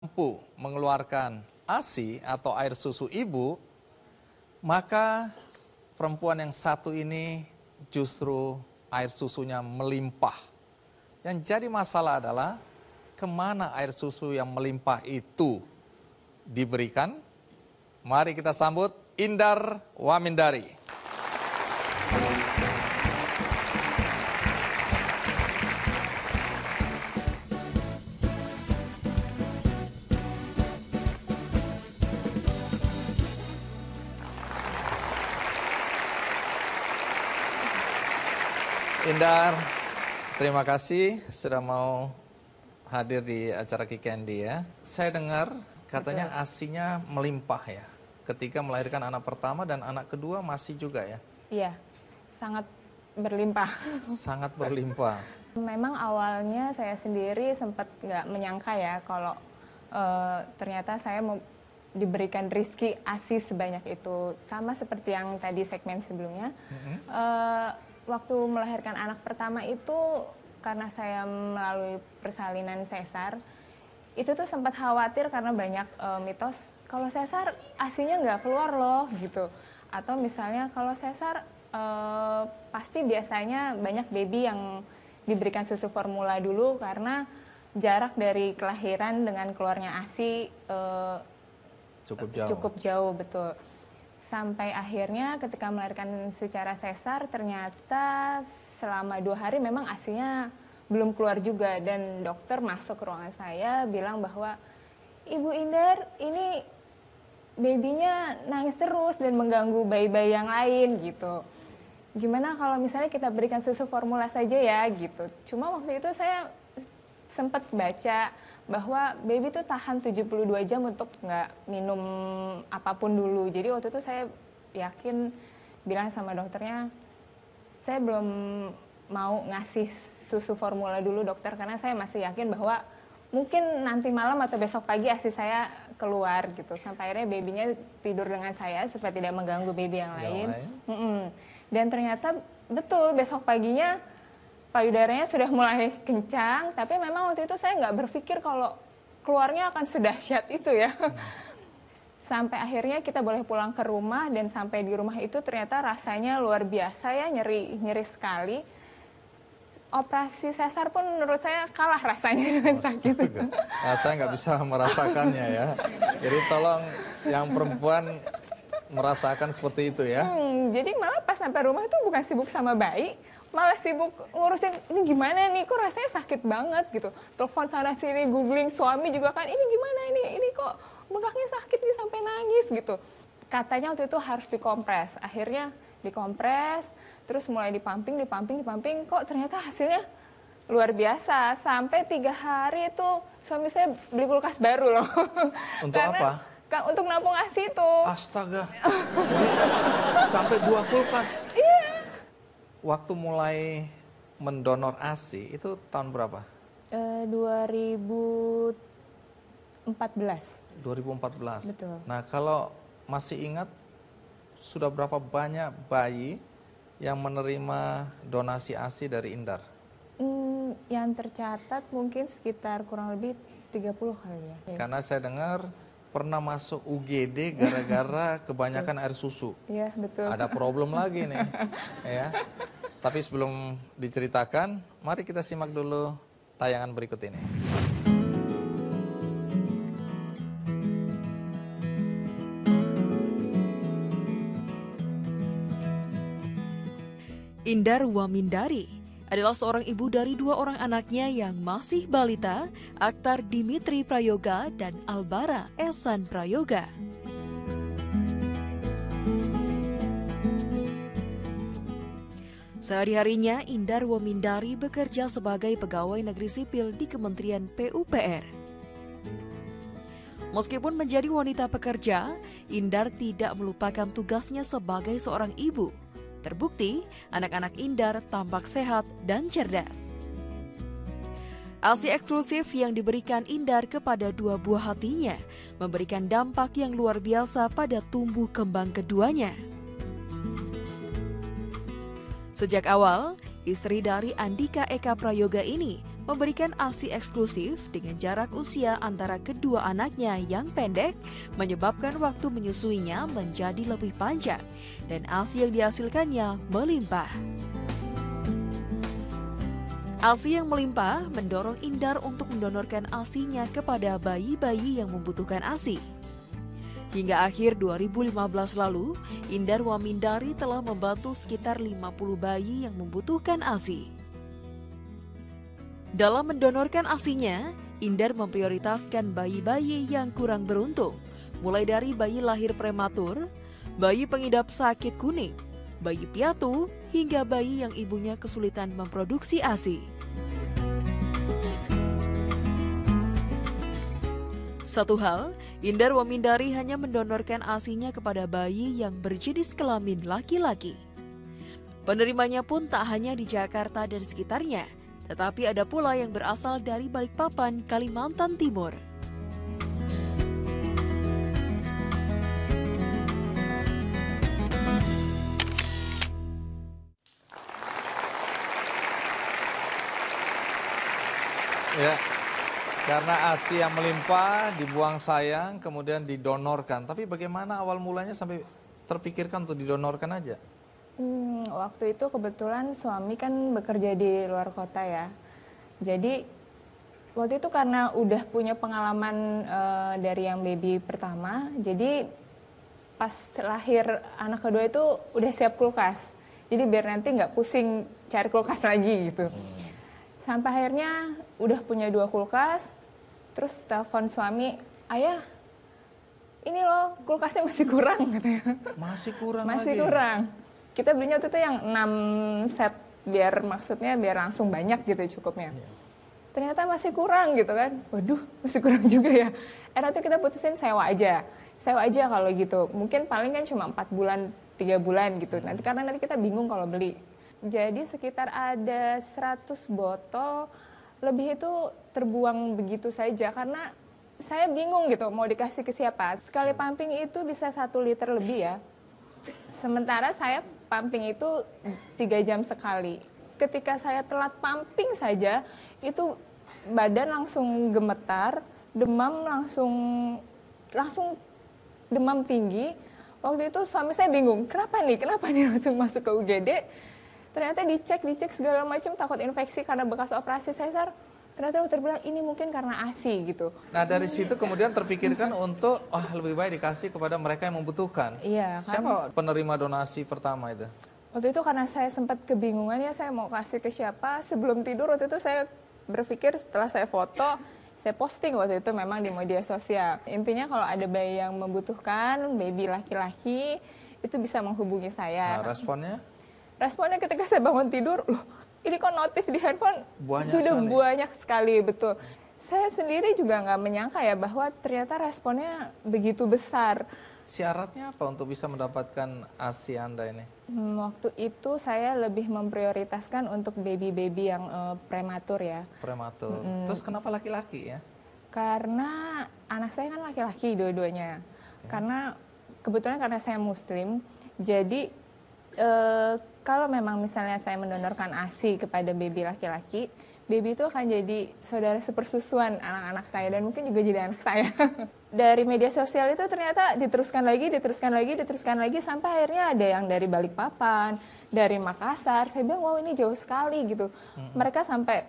mampu mengeluarkan ASI atau air susu ibu, maka perempuan yang satu ini justru air susunya melimpah. Yang jadi masalah adalah kemana air susu yang melimpah itu diberikan. Mari kita sambut Indar Wamindari. Indar, terima kasih sudah mau hadir di acara Ki Candy ya. Saya dengar katanya ASINya melimpah ya, ketika melahirkan anak pertama dan anak kedua masih juga ya? Iya, sangat berlimpah. Sangat berlimpah. Memang awalnya saya sendiri sempat nggak menyangka ya kalau ternyata saya mau diberikan rezeki ASI sebanyak itu. Sama seperti yang tadi segmen sebelumnya. Waktu melahirkan anak pertama itu karena saya melalui persalinan sesar, itu tuh sempat khawatir karena banyak mitos kalau sesar ASINya nggak keluar loh gitu. Atau misalnya kalau sesar pasti biasanya banyak baby yang diberikan susu formula dulu karena jarak dari kelahiran dengan keluarnya ASI cukup jauh, betul. Sampai akhirnya ketika melahirkan secara sesar ternyata selama 2 hari memang ASINya belum keluar juga, dan dokter masuk ke ruangan saya bilang bahwa Ibu Indar ini babynya nangis terus dan mengganggu bayi-bayi yang lain gitu. Gimana kalau misalnya kita berikan susu formula saja ya gitu. Cuma waktu itu saya sempat baca bahwa baby itu tahan 72 jam untuk nggak minum apapun dulu. Jadi waktu itu saya yakin bilang sama dokternya, saya belum mau ngasih susu formula dulu dokter, karena saya masih yakin bahwa mungkin nanti malam atau besok pagi ASI saya keluar gitu. Sampai akhirnya babynya tidur dengan saya supaya tidak mengganggu baby yang lain. Dan ternyata betul besok paginya payudaranya sudah mulai kencang, tapi memang waktu itu saya nggak berpikir kalau keluarnya akan sedahsyat itu ya. Sampai akhirnya kita boleh pulang ke rumah, dan sampai di rumah itu ternyata rasanya luar biasa ya, nyeri sekali. Operasi sesar pun menurut saya kalah rasanya dengan sakit. Saya nggak bisa merasakannya ya. Jadi tolong yang perempuan merasakan seperti itu ya. Jadi malah pas sampai rumah itu bukan sibuk sama bayi, malah sibuk ngurusin ini gimana nih, kok rasanya sakit banget gitu. Telepon sana sini, googling, suami juga kan, ini gimana ini kok bengkaknya sakit nih sampai nangis gitu. Katanya waktu itu harus dikompres, akhirnya dikompres, terus mulai dipumping, kok ternyata hasilnya luar biasa. Sampai 3 hari itu suami saya beli kulkas baru loh. Untuk apa? Untuk nampung ASI itu. Astaga, sampai 2 kulkas. Iya. Waktu mulai mendonor ASI itu tahun berapa? 2014. 2014. Betul. Nah, kalau masih ingat sudah berapa banyak bayi yang menerima donasi ASI dari Indar? Yang tercatat mungkin sekitar kurang lebih 30 kali ya. Karena saya dengar pernah masuk UGD gara-gara kebanyakan air susu. Iya, betul. Ada problem lagi nih. Ya. Tapi sebelum diceritakan, mari kita simak dulu tayangan berikut ini. Indar Wamindari adalah seorang ibu dari 2 orang anaknya yang masih balita, Aktar Dimitri Prayoga dan Albara Esan Prayoga. Sehari-harinya Indar Wamindari bekerja sebagai pegawai negeri sipil di Kementerian PUPR. Meskipun menjadi wanita pekerja, Indar tidak melupakan tugasnya sebagai seorang ibu. Terbukti, anak-anak Indar tampak sehat dan cerdas. ASI eksklusif yang diberikan Indar kepada 2 buah hatinya memberikan dampak yang luar biasa pada tumbuh kembang keduanya. Sejak awal, istri dari Andika Eka Prayoga ini memberikan ASI eksklusif dengan jarak usia antara kedua anaknya yang pendek menyebabkan waktu menyusuinya menjadi lebih panjang dan ASI yang dihasilkannya melimpah. ASI yang melimpah mendorong Indar untuk mendonorkan ASI-nya kepada bayi-bayi yang membutuhkan ASI. Hingga akhir 2015 lalu, Indar Wamindari telah membantu sekitar 50 bayi yang membutuhkan ASI. Dalam mendonorkan ASI-nya, Indar memprioritaskan bayi-bayi yang kurang beruntung, mulai dari bayi lahir prematur, bayi pengidap sakit kuning, bayi piatu, hingga bayi yang ibunya kesulitan memproduksi ASI. Satu hal, Indar Wamindari hanya mendonorkan ASI-nya kepada bayi yang berjenis kelamin laki-laki. Penerimanya pun tak hanya di Jakarta dan sekitarnya, tetapi ada pula yang berasal dari Balikpapan, Kalimantan Timur. Ya, karena ASI yang melimpah, dibuang sayang, kemudian didonorkan. Tapi bagaimana awal mulanya sampai terpikirkan untuk didonorkan aja? Waktu itu kebetulan suami kan bekerja di luar kota ya. Jadi waktu itu karena udah punya pengalaman dari yang baby pertama, jadi pas lahir anak kedua itu udah siap kulkas. Jadi biar nanti nggak pusing cari kulkas lagi gitu. Sampai akhirnya udah punya 2 kulkas, terus telepon suami, ayah ini loh kulkasnya masih kurang katanya. Masih kurang Masih lagi? kurang. Kita belinya waktu itu yang 6 set, biar maksudnya biar langsung banyak gitu cukupnya. Ternyata masih kurang gitu kan. Waduh, masih kurang juga ya. Nanti kita putusin sewa aja kalau gitu. Mungkin paling kan cuma 4 bulan, 3 bulan gitu. Karena nanti kita bingung kalau beli. Jadi sekitar ada 100 botol lebih itu terbuang begitu saja karena saya bingung gitu mau dikasih ke siapa. Sekali pumping itu bisa 1 liter lebih ya. Sementara saya pumping itu 3 jam sekali. Ketika saya telat pumping saja, itu badan langsung gemetar, demam langsung demam tinggi. Waktu itu suami saya bingung, kenapa nih langsung masuk ke UGD. Ternyata dicek segala macam, takut infeksi karena bekas operasi sesar. Ternyata dokter bilang ini mungkin karena ASI gitu. Nah dari situ kemudian terpikirkan untuk lebih baik dikasih kepada mereka yang membutuhkan. Iya kan. Siapa penerima donasi pertama itu? Waktu itu karena saya sempat kebingungan ya saya mau kasih ke siapa. Sebelum tidur waktu itu saya berpikir setelah saya foto, saya posting waktu itu memang di media sosial. Intinya kalau ada bayi yang membutuhkan, baby laki-laki, itu bisa menghubungi saya. Nah responnya? Responnya ketika saya bangun tidur, loh ini kok notif di handphone banyak sekali, betul. Saya sendiri juga nggak menyangka ya bahwa ternyata responnya begitu besar. Syaratnya apa untuk bisa mendapatkan ASI Anda ini? Waktu itu saya lebih memprioritaskan untuk baby-baby yang prematur ya. Prematur. Terus kenapa laki-laki ya? Karena anak saya kan laki-laki dua-duanya. Karena kebetulan karena saya Muslim, jadi kalau memang misalnya saya mendonorkan ASI kepada baby laki-laki, baby itu akan jadi saudara sepersusuan anak-anak saya dan mungkin juga jadi anak saya. Dari media sosial itu ternyata diteruskan lagi sampai akhirnya ada yang dari Balikpapan, dari Makassar. Saya bilang wow ini jauh sekali gitu. Mereka sampai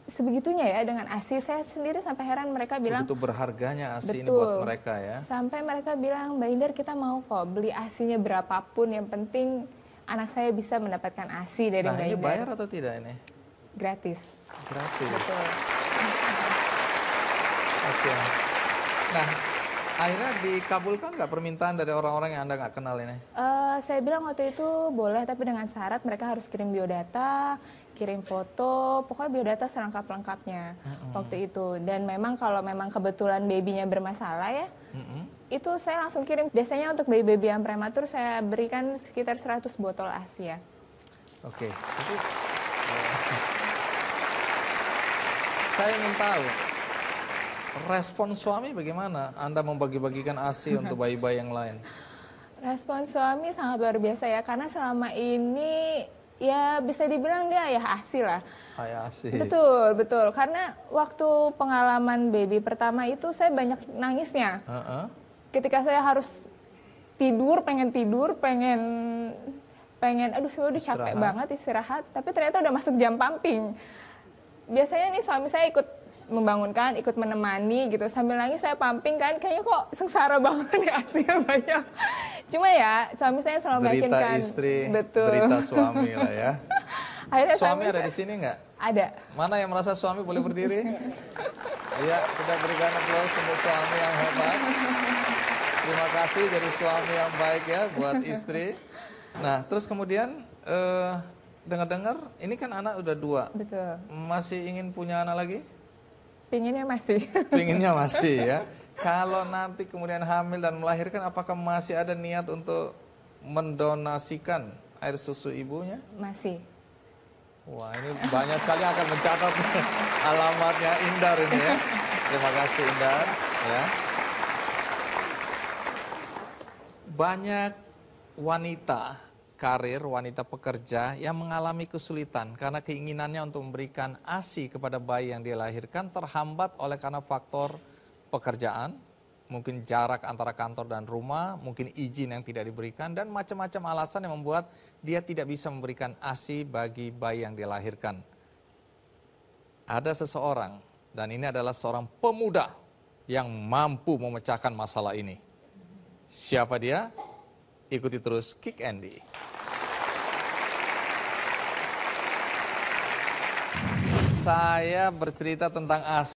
sebegitunya ya dengan ASI. Saya sendiri sampai heran, mereka bilang begitu berharganya ASI ini buat mereka ya. Sampai mereka bilang, Mbak Indar kita mau kok beli ASI-nya berapapun, yang penting anak saya bisa mendapatkan ASI dari Mbak Indar. Nah ini bayar atau tidak ini? Gratis. Gratis. Betul. Oke. Nah akhirnya dikabulkan nggak permintaan dari orang-orang yang Anda nggak kenal ini? Saya bilang waktu itu boleh, tapi dengan syarat mereka harus kirim biodata, kirim foto, pokoknya biodata selengkap-lengkapnya waktu itu. Dan memang kalau memang kebetulan babynya bermasalah ya, itu saya langsung kirim. Biasanya untuk baby-baby yang prematur saya berikan sekitar 100 botol ASI ya. Oke. Jadi, saya ingin tahu, respon suami bagaimana Anda membagi-bagikan ASI untuk bayi-bayi yang lain? Respon suami sangat luar biasa ya, karena selama ini Ya bisa dibilang dia ayah ASI lah. Ayah ASI. Betul, betul. Karena waktu pengalaman baby pertama itu saya banyak nangisnya. Ketika saya harus tidur, pengen aduh saya udah capek banget istirahat, tapi ternyata udah masuk jam pumping. Biasanya nih suami saya ikut membangunkan, ikut menemani gitu, sambil nangis saya pumping kan, kayaknya kok sengsara banget nih artinya banyak. Cuma ya suami saya selalu meyakinkan. Derita istri, betul. derita suami lah ya. Akhirnya suami ada di sini nggak? Ada. Mana yang merasa suami boleh berdiri? Iya, kita berikan aplaus untuk suami yang hebat. Terima kasih jadi suami yang baik ya buat istri. Nah, terus kemudian dengar-dengar ini kan anak udah 2. Betul. Masih ingin punya anak lagi? Pinginnya masih. Pinginnya masih ya. Kalau nanti kemudian hamil dan melahirkan, apakah masih ada niat untuk mendonasikan air susu ibunya? Masih. Wah, ini banyak sekali akan mencatat alamatnya Indar ini ya. Terima kasih Indar ya. Banyak wanita karir, wanita pekerja yang mengalami kesulitan karena keinginannya untuk memberikan ASI kepada bayi yang dia lahirkan terhambat oleh karena faktor pekerjaan, mungkin jarak antara kantor dan rumah, mungkin izin yang tidak diberikan, dan macam-macam alasan yang membuat dia tidak bisa memberikan ASI bagi bayi yang dia lahirkan. Ada seseorang, dan ini adalah seorang pemuda yang mampu memecahkan masalah ini. Siapa dia? Ikuti terus Kick Andy. Saya bercerita tentang ASI.